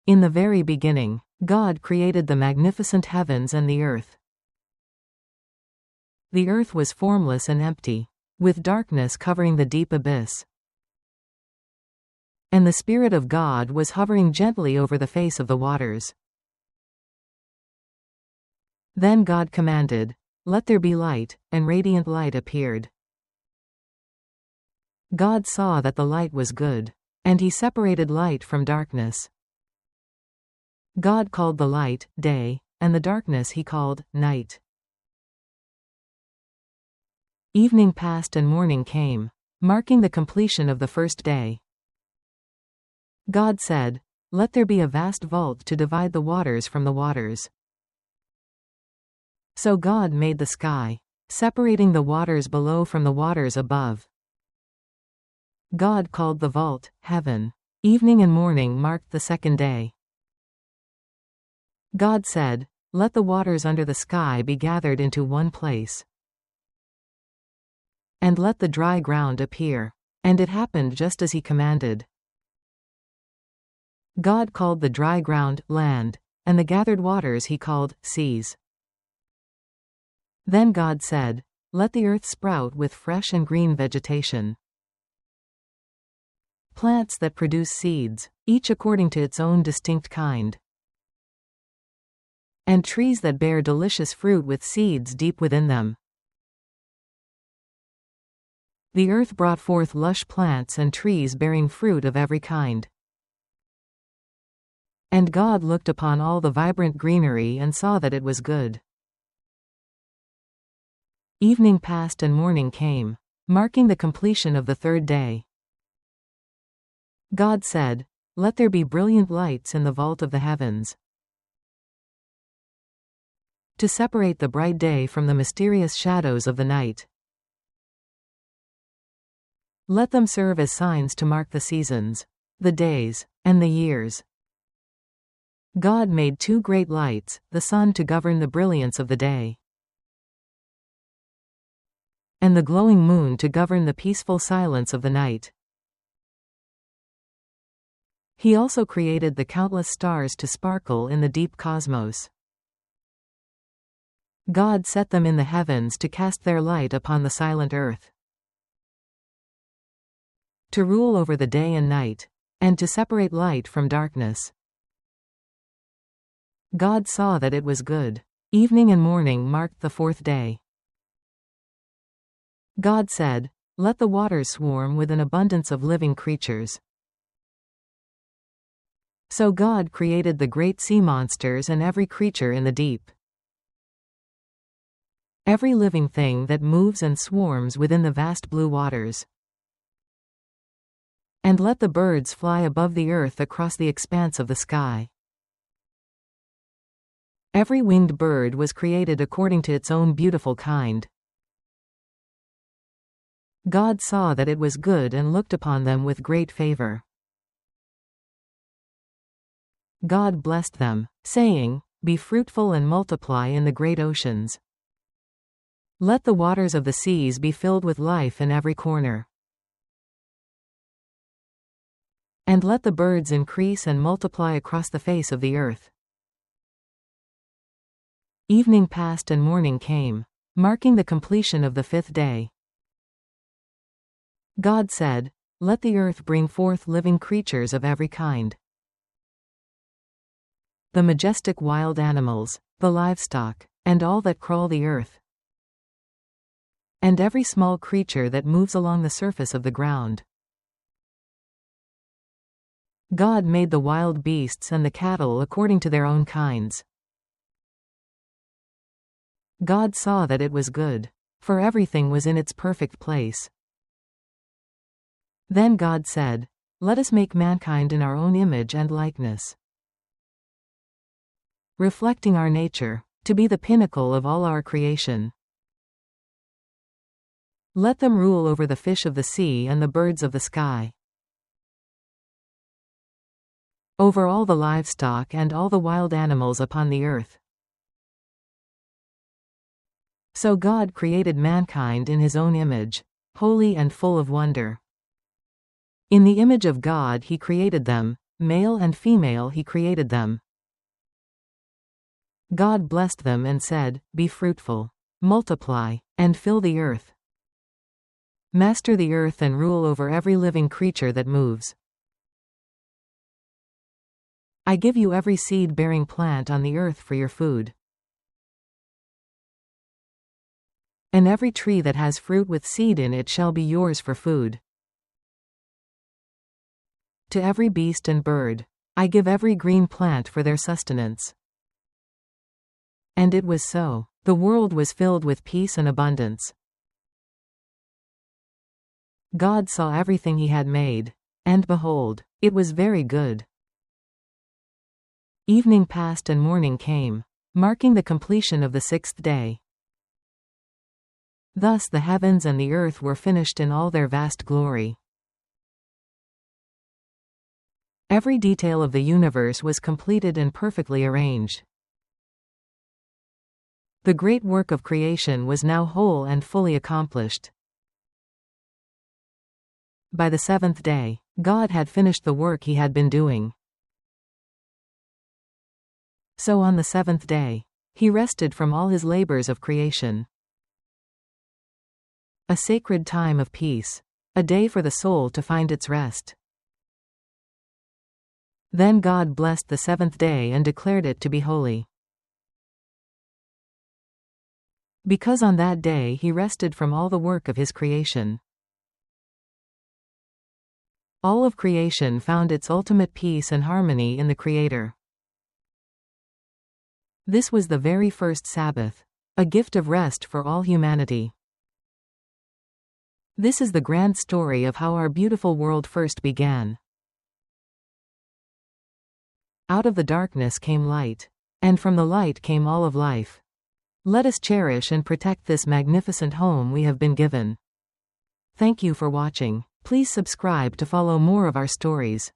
In the very beginning, God created the magnificent heavens and the earth. The earth was formless and empty, with darkness covering the deep abyss. And the Spirit of God was hovering gently over the face of the waters. Then God commanded, "Let there be light," and radiant light appeared. God saw that the light was good, and he separated light from darkness. God called the light day, and the darkness he called night. Evening passed and morning came, marking the completion of the first day. God said, "Let there be a vast vault to divide the waters from the waters." So God made the sky, separating the waters below from the waters above. God called the vault heaven. Evening and morning marked the second day. God said, "Let the waters under the sky be gathered into one place. And let the dry ground appear." And it happened just as he commanded. God called the dry ground land, and the gathered waters he called seas. Then God said, "Let the earth sprout with fresh and green vegetation. Plants that produce seeds, each according to its own distinct kind. And trees that bear delicious fruit with seeds deep within them." The earth brought forth lush plants and trees bearing fruit of every kind. And God looked upon all the vibrant greenery and saw that it was good. Evening passed and morning came, marking the completion of the third day. God said, "Let there be brilliant lights in the vault of the heavens, to separate the bright day from the mysterious shadows of the night. Let them serve as signs to mark the seasons, the days, and the years." God made 2 great lights, the sun to govern the brilliance of the day, and the glowing moon to govern the peaceful silence of the night. He also created the countless stars to sparkle in the deep cosmos. God set them in the heavens to cast their light upon the silent earth, to rule over the day and night, and to separate light from darkness. God saw that it was good. Evening and morning marked the fourth day. God said, "Let the waters swarm with an abundance of living creatures." So God created the great sea monsters and every creature in the deep, every living thing that moves and swarms within the vast blue waters. And let the birds fly above the earth across the expanse of the sky. Every winged bird was created according to its own beautiful kind. God saw that it was good and looked upon them with great favor. God blessed them, saying, "Be fruitful and multiply in the great oceans. Let the waters of the seas be filled with life in every corner. And let the birds increase and multiply across the face of the earth." Evening passed and morning came, marking the completion of the fifth day. God said, "Let the earth bring forth living creatures of every kind. The majestic wild animals, the livestock, and all that crawl the earth, and every small creature that moves along the surface of the ground." God made the wild beasts and the cattle according to their own kinds. God saw that it was good, for everything was in its perfect place. Then God said, "Let us make mankind in our own image and likeness, reflecting our nature, to be the pinnacle of all our creation. Let them rule over the fish of the sea and the birds of the sky, over all the livestock and all the wild animals upon the earth." So God created mankind in his own image, holy and full of wonder. In the image of God he created them, Male and female he created them. God blessed them and said, "Be fruitful, multiply, and fill the earth. Master the earth and rule over every living creature that moves. I give you every seed-bearing plant on the earth for your food, and every tree that has fruit with seed in it shall be yours for food. To every beast and bird, I give every green plant for their sustenance." And it was so. The world was filled with peace and abundance. God saw everything he had made, and behold, it was very good. Evening passed and morning came, marking the completion of the sixth day. Thus the heavens and the earth were finished in all their vast glory. Every detail of the universe was completed and perfectly arranged. The great work of creation was now whole and fully accomplished. By the seventh day, God had finished the work he had been doing. So on the seventh day, he rested from all his labors of creation. A sacred time of peace. A day for the soul to find its rest. Then God blessed the seventh day and declared it to be holy, because on that day he rested from all the work of his creation. All of creation found its ultimate peace and harmony in the Creator. This was the very first Sabbath, a gift of rest for all humanity. This is the grand story of how our beautiful world first began. Out of the darkness came light, and from the light came all of life. Let us cherish and protect this magnificent home we have been given. Thank you for watching. Please subscribe to follow more of our stories.